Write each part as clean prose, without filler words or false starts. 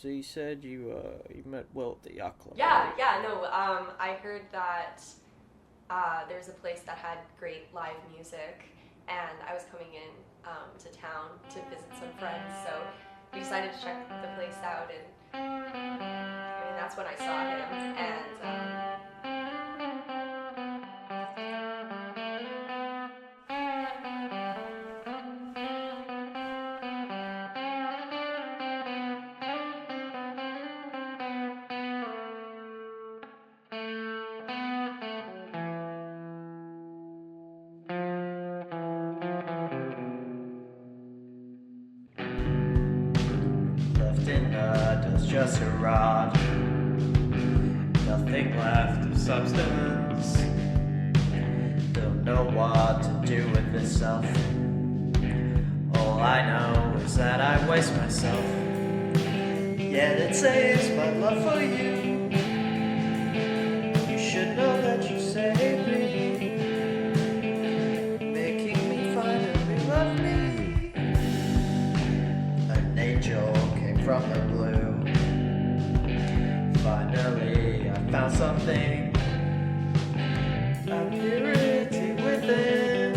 So you said you met Will at the yacht club. Yeah, right? yeah, no. I heard that there's a place that had great live music, and I was coming in to town to visit some friends, so we decided to check the place out, and I mean that's when I saw him, Left in the dust, just a rod. Nothing left of substance. Don't know what to do with this self. All I know is that I waste myself. Yet it saves my love for you. You should know that you saved me, making me finally love me. An angel came from the blue. Finally, I found something. A purity within,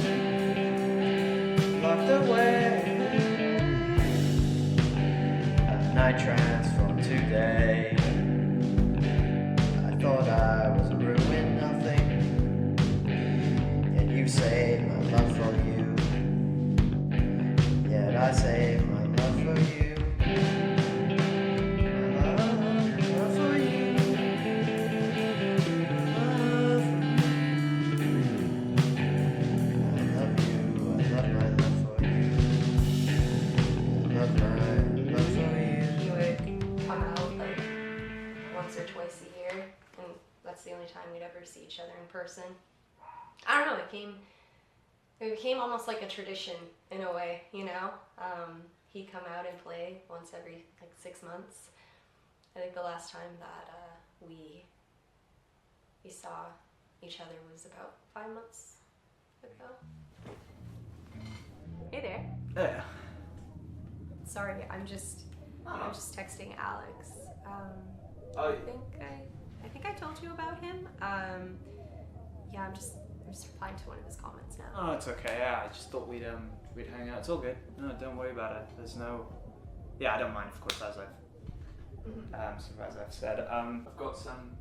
locked away. A night transformed today. I thought I was ruined nothing, yet you saved my love for you. Yet I saved my love for you. My love for you. My love for you. I love you. I love my love for you. I love my love for you. he would come out like once or twice a year, and that's the only time we'd ever see each other in person. I don't know. It became almost like a tradition in a way, you know. He'd come out and play once every like 6 months. I think the last time that we saw each other was about 5 months ago. Hey there. Yeah. Sorry, I'm just texting Alex. Oh, I think I told you about him. Yeah, I'm just replying to one of his comments now. Oh, it's okay. Yeah, I just thought we'd hang out. It's all good. No, don't worry about it. There's no. Yeah, I don't mind, of course, as I've said. I've got some.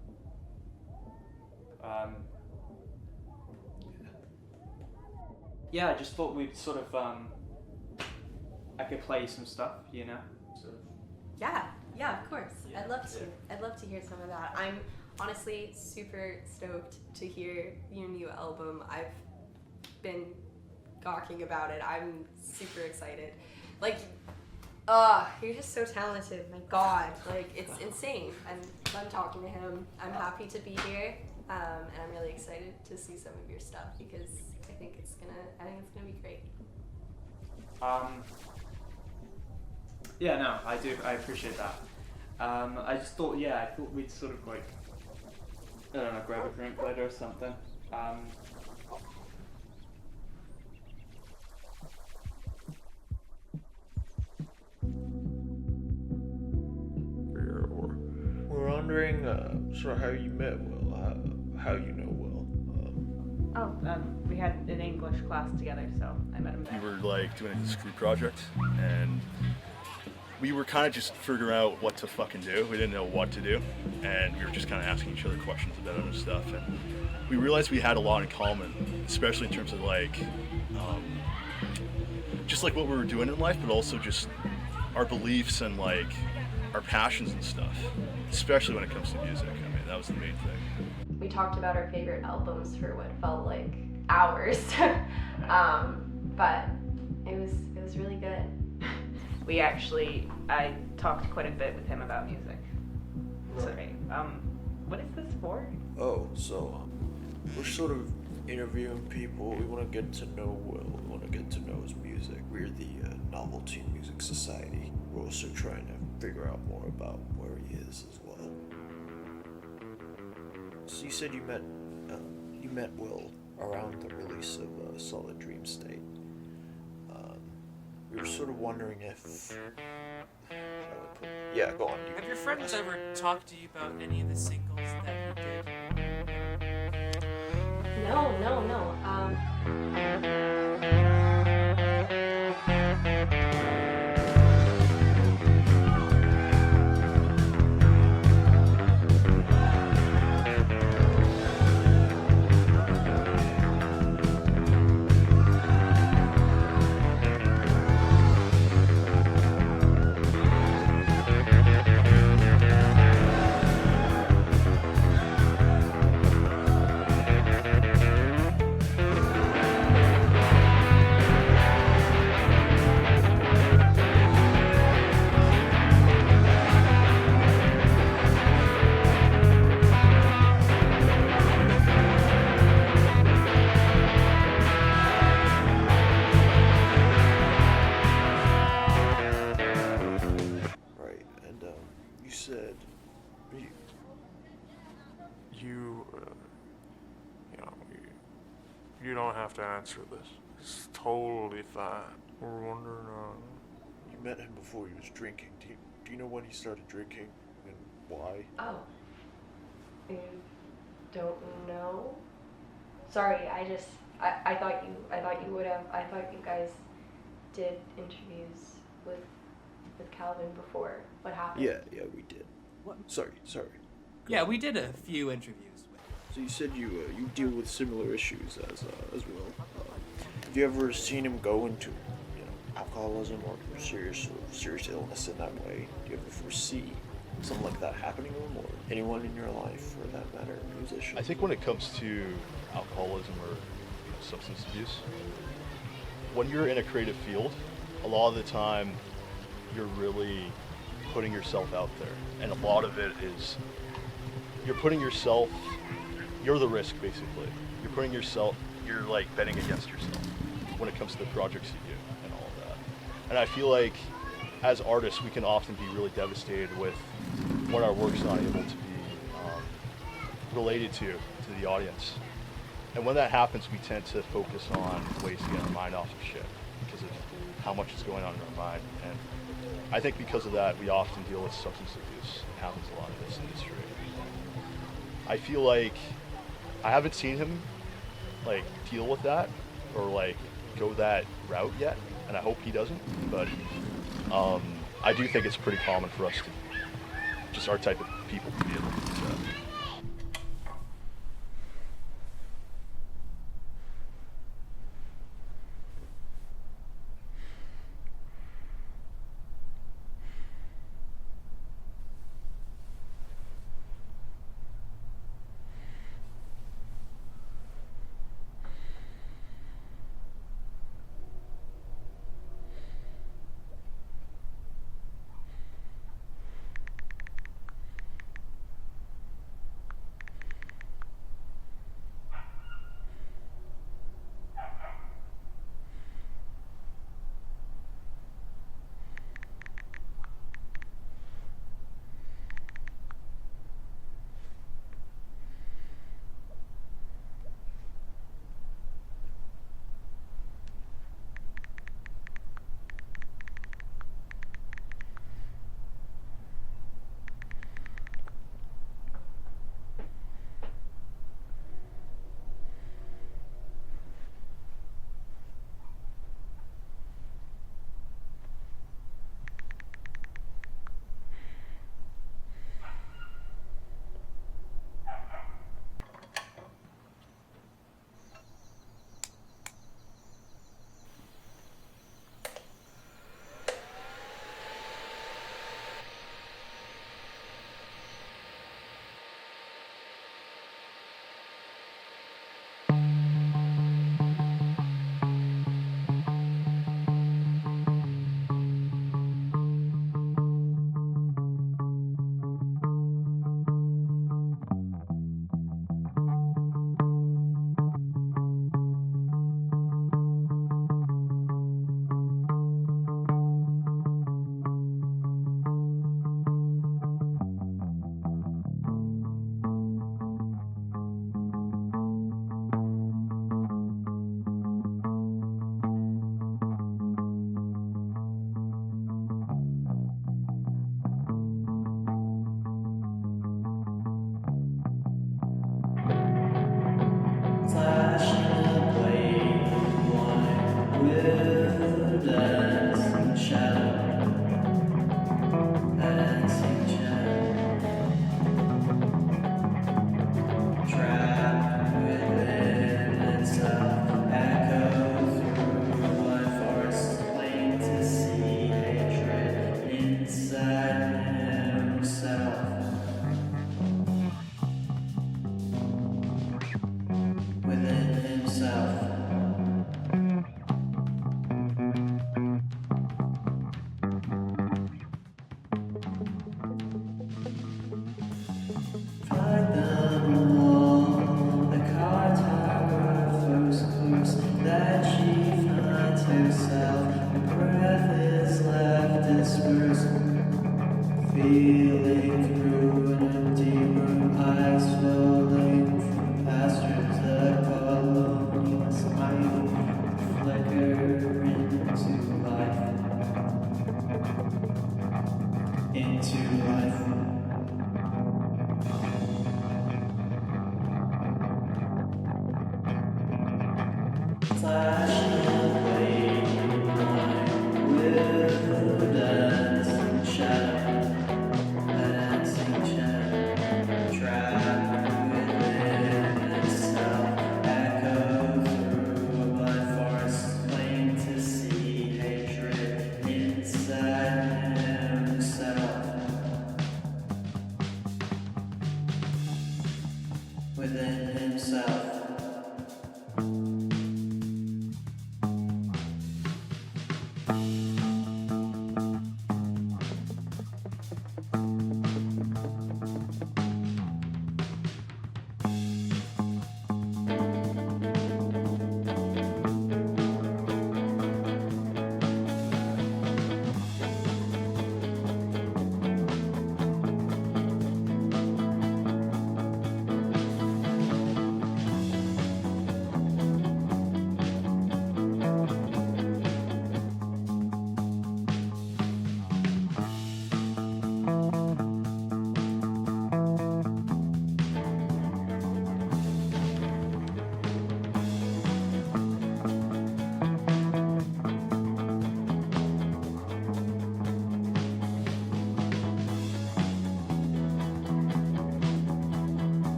Yeah, I just thought we'd sort of. I could play you some stuff, you know. Sort of. Yeah, of course. Yeah, I'd love to. yeah. I'd love to hear some of that. I'm honestly super stoked to hear your new album. I've been gawking about it. I'm super excited. Like, you're just so talented. My God, like it's insane. And I'm talking to him. I'm happy to be here, and I'm really excited to see some of your stuff because I think it's gonna be great. Yeah, no, I do. I appreciate that. I just thought, I thought we'd sort of like, I don't know, grab a drink later or something. We're wondering sort of how you met Will, how you know Will. We had an English class together, so I met him there. We were like doing a screw project, and we were kind of just figuring out what to fucking do. We didn't know what to do, and we were just kind of asking each other questions about other stuff, and we realized we had a lot in common, especially in terms of like just like what we were doing in life, but also just our beliefs and like our passions and stuff, especially when it comes to music. I mean, that was the main thing. We talked about our favorite albums for what felt like hours, but it was really good. I talked quite a bit with him about music. So, what is this for? Oh, so we're sort of interviewing people. We want to get to know Will. We want to get to know his music. We're the Novelty Music Society. We're also trying to figure out more about where he is as well. So you said you met Will around the release of Solid Dream State. We were sort of wondering if, how do I put Yeah, go on. Have your friends ever talked to you about any of the singles that he did? No, no, no. Right, and you said you, you don't have to answer this. It's totally fine. We're wondering, you met him before he was drinking. Do you know when he started drinking and why? Oh. You don't know? Sorry, I thought you would have. I thought you guys did interviews with Calvin before. What happened? Yeah, we did. What? Sorry. Yeah, we did a few interviews with him. So you said you deal with similar issues as well. Have you ever seen him go into alcoholism or serious illness in that way? Do you ever foresee something like that happening to him or anyone in your life, for that matter, a musician? I think when it comes to alcoholism or substance abuse, when you're in a creative field, a lot of the time you're really putting yourself out there, and a lot of it is you're the risk, basically. You're like betting against yourself when it comes to the projects you do and all of that. And I feel like as artists we can often be really devastated with when our work's not able to be related to the audience. And when that happens, we tend to focus on ways to get our mind off of shit because of how much is going on in our mind. And I think because of that, we often deal with substance abuse. It happens a lot in this industry. I feel like I haven't seen him like deal with that or like go that route yet, and I hope he doesn't. But I do think it's pretty common for us to, just our type of people, to be able to do that. with dancing shadow, dancing shadow, trapped within itself, echo through life forest, plain to see hatred inside himself. Within himself. Find them all, the cartographer's clues that she finds herself. Her breath is left dispersed, feeling through an empty room, eyes rolling from pastures that colonial smile flicker into life. Into life. Flashing blade line with a dancing shadow, a dancing shadow, trapped within itself, echo through a blind forest, plain to see hatred inside himself. Within himself.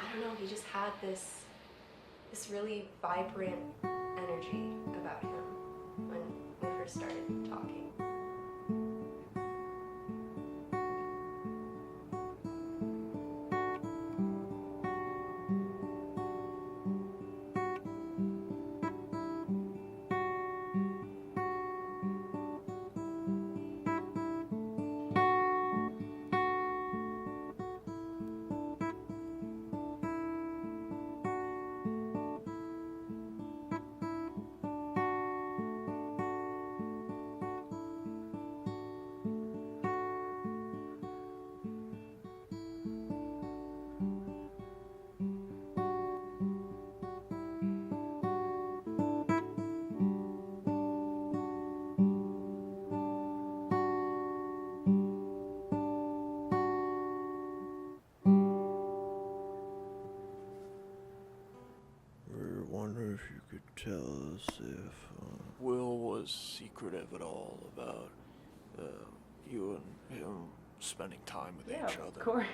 I don't know, he just had this really vibrant energy about him when we first started talking. We're wondering if you could tell us if Will was secretive at all about you and him spending time with Yeah, each other. of course.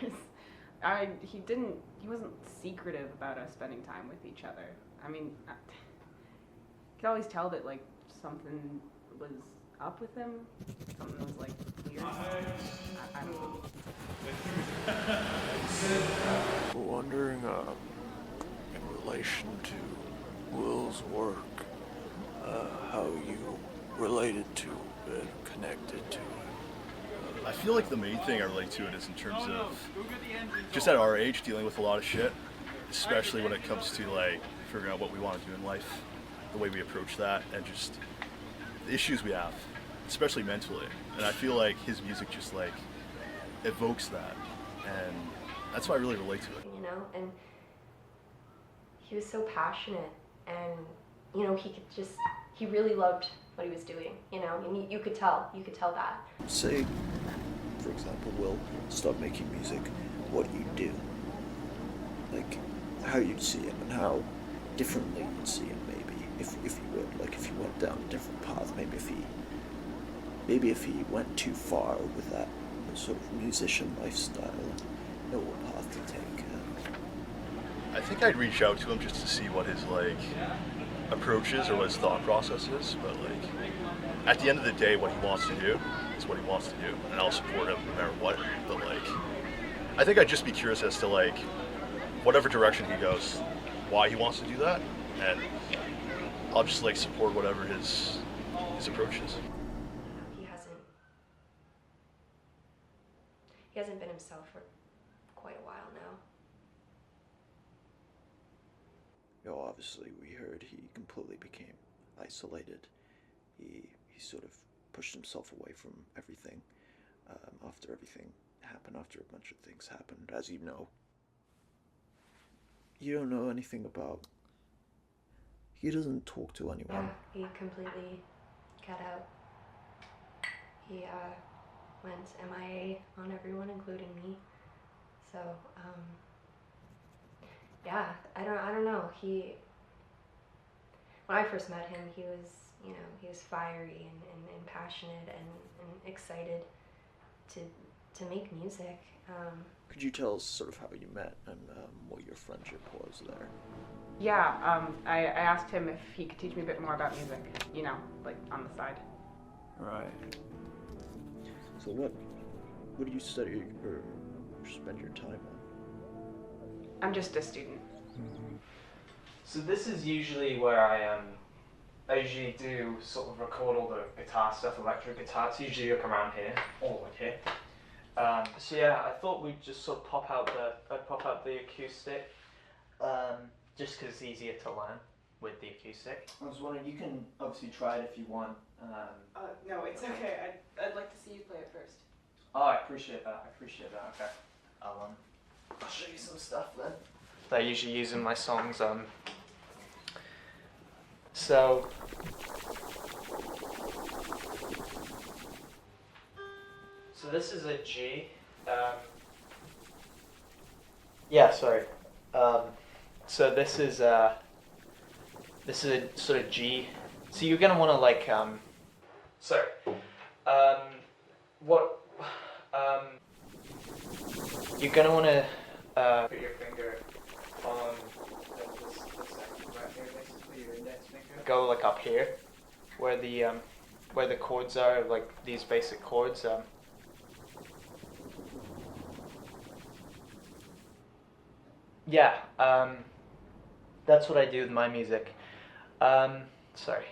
He wasn't secretive about us spending time with each other. I mean, I could always tell that, like, something was up with him. Something was, like, weird. I don't know. We're wondering, in relation to Will's work, how you related to it, connected to it. I feel like the main thing I relate to it is in terms of just at our age dealing with a lot of shit, especially when it comes to like figuring out what we want to do in life, the way we approach that, and just the issues we have, especially mentally. And I feel like his music just like evokes that, and that's why I really relate to it. You know, and he was so passionate, and you know, he really loved what he was doing, you know, and you could tell that. Say, for example, Will, start making music, what you do. Like, how you'd see him and how differently you'd see him, maybe, if you would. Like, if you went down a different path, maybe if he went too far with that sort of musician lifestyle, know what path to take. I think I'd reach out to him just to see what his like approach is or what his thought process is. But like at the end of the day, what he wants to do is what he wants to do, and I'll support him no matter what. But like, I think I'd just be curious as to like whatever direction he goes, why he wants to do that, and I'll just like support whatever his approach is. He hasn't been himself for quite a while now. You know, obviously we heard he completely became isolated. He sort of pushed himself away from everything after everything happened, after a bunch of things happened, as you know. You don't know anything about... He doesn't talk to anyone. Yeah, he completely cut out. He went MIA on everyone, including me. So, yeah, I don't know. When I first met him, he was fiery and passionate and excited to make music. Could you tell us sort of how you met and what your friendship was there? Yeah, I asked him if he could teach me a bit more about music, you know, like on the side. Right. So what do you study or spend your time on? I'm just a student. So this is usually where I usually do sort of record all the guitar stuff, electric guitar. It's usually like around here, or like here. So yeah, I thought we'd just sort of pop out the acoustic, just because it's easier to learn with the acoustic. I was wondering, you can obviously try it if you want. No, it's okay. I'd like to see you play it first. Oh, I appreciate that. Okay. I'll show you some stuff then. That I usually use in my songs. So this is a G. Yeah, sorry. So this is a sort of G. So you're gonna want to like you're gonna want to put your finger on this section right here, basically your index finger. Go like up here, where the chords are, like these basic chords. Yeah, that's what I do with my music. Sorry.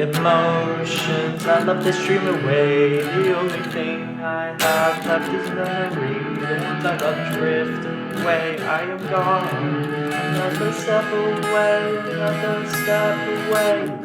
emotions. I love to stream away. The only thing I have left is memory. And I love drifting away. I am gone. Another step away. Another step away.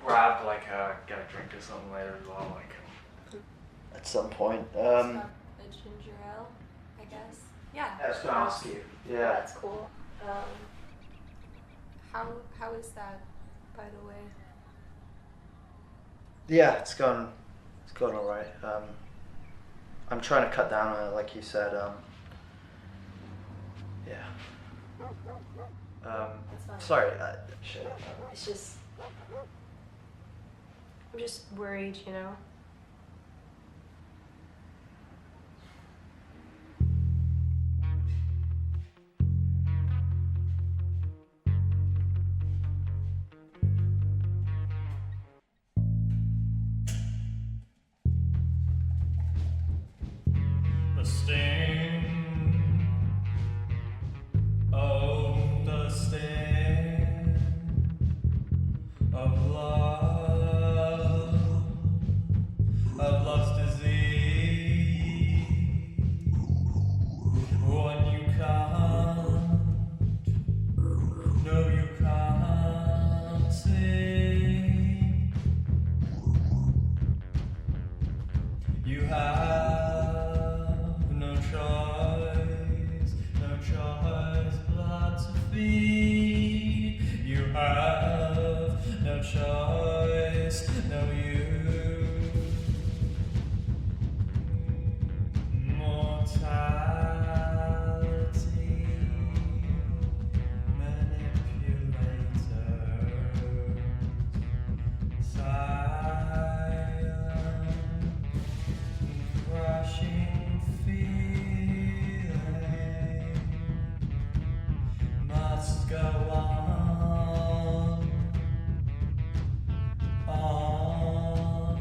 Grab like get a drink or something later as well, like. At some point. A ginger ale, I guess. Yeah. I was gonna ask you. Yeah. That's cool. How is that, by the way? Yeah, it's gone alright. I'm trying to cut down on it, like you said. Yeah. That's fine. Sorry. Shit. It's just, I'm just worried, you know? The sting, oh, the sting of love's disease. When you can't, no, you can't see. You have no choice, blood to feed. You have no choice, no you. Mortality, manipulator, silent, crushing feeling must go on,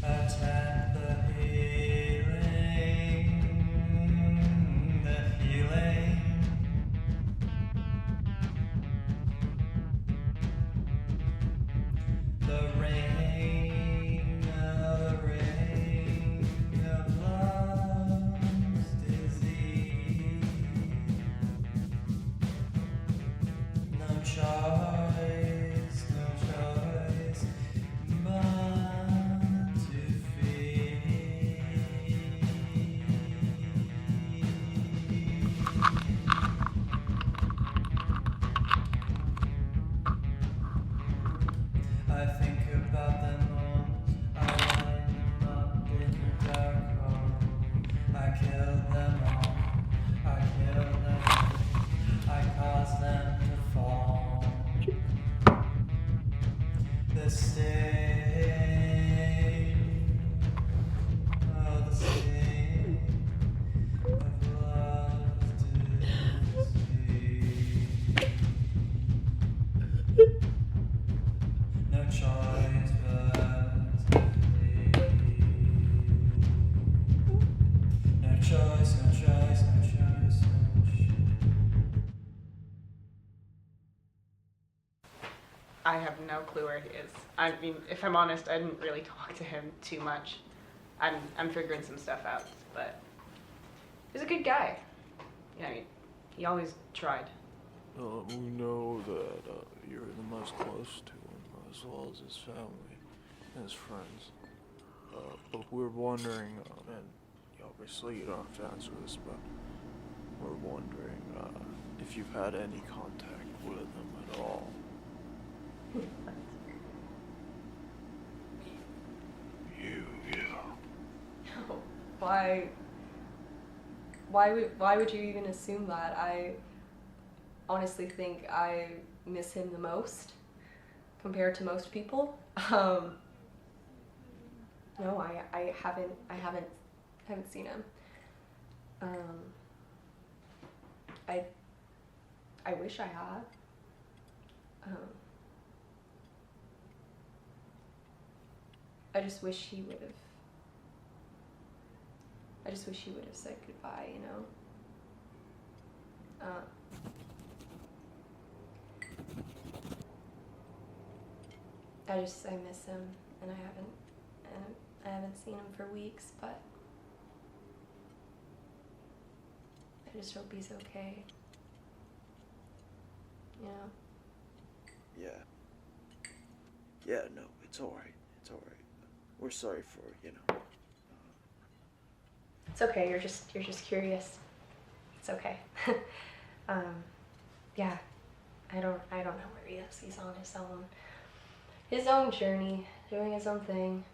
attend the healing, the ring of love's disease. No choice, but to feed. I think about them all. I line them up in the dark hole. I kill them all. I cause them to fall. The sting, oh, the sting of love's disease. No choice but to leave. No choice. I have no clue where he is. I mean, if I'm honest, I didn't really talk to him too much. I'm figuring some stuff out, but he's a good guy. You know, he he always tried. We know that you're the most close to him, as well as his family, and his friends. But we're wondering, and obviously you don't have to answer this, but we're wondering if you've had any contact with him at all. Why would you even assume that? I honestly think I miss him the most compared to most people. No, I haven't seen him. I wish I had. I just wish he would have. I just wish he would have said goodbye, you know? I miss him, and I haven't seen him for weeks, but I just hope he's okay. You know? Yeah. Yeah, no, it's alright. It's alright. We're sorry for, you know. It's okay. You're just curious. It's okay. Yeah. I don't know where he is. He's on his own journey, doing his own thing.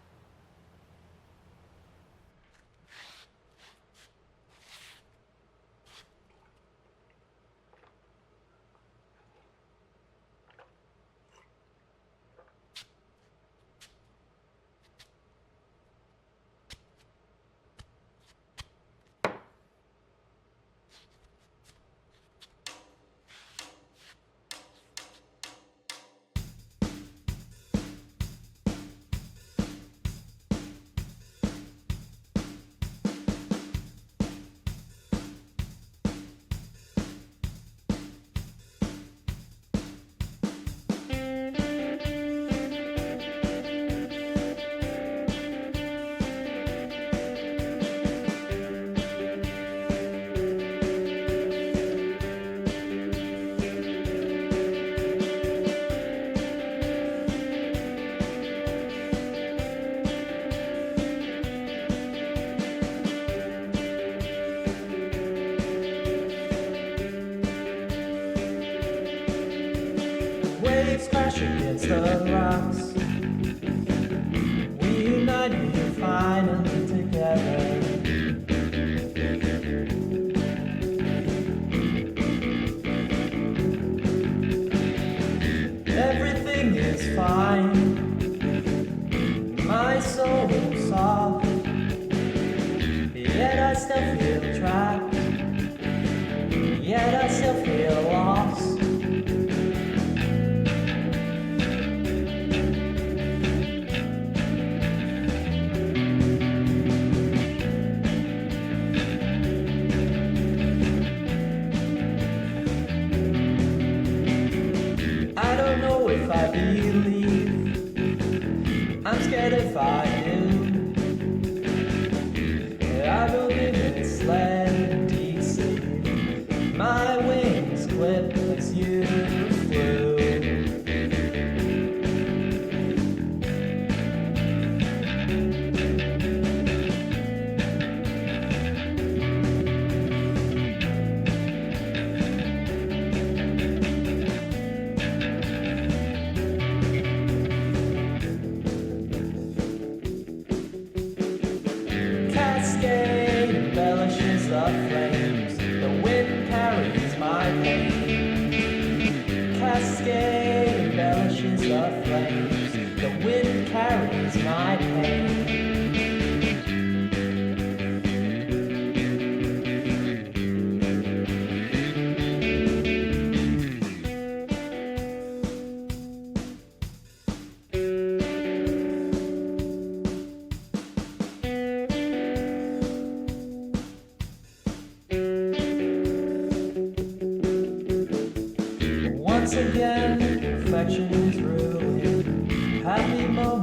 Waves crash against the rocks. We unite, we're finally together. Everything is fine. My soul is soft. Yet I still feel trapped. Yet I still feel lost. I don't know if I believe. I'm scared if I do. I believe it's led deceive. My wings clip as you flew. Cascade embellishes the flames. The wind carries my pain. Cascade embellishes the flames. The wind carries my pain. Once again, perfection is ruined. Happy moments.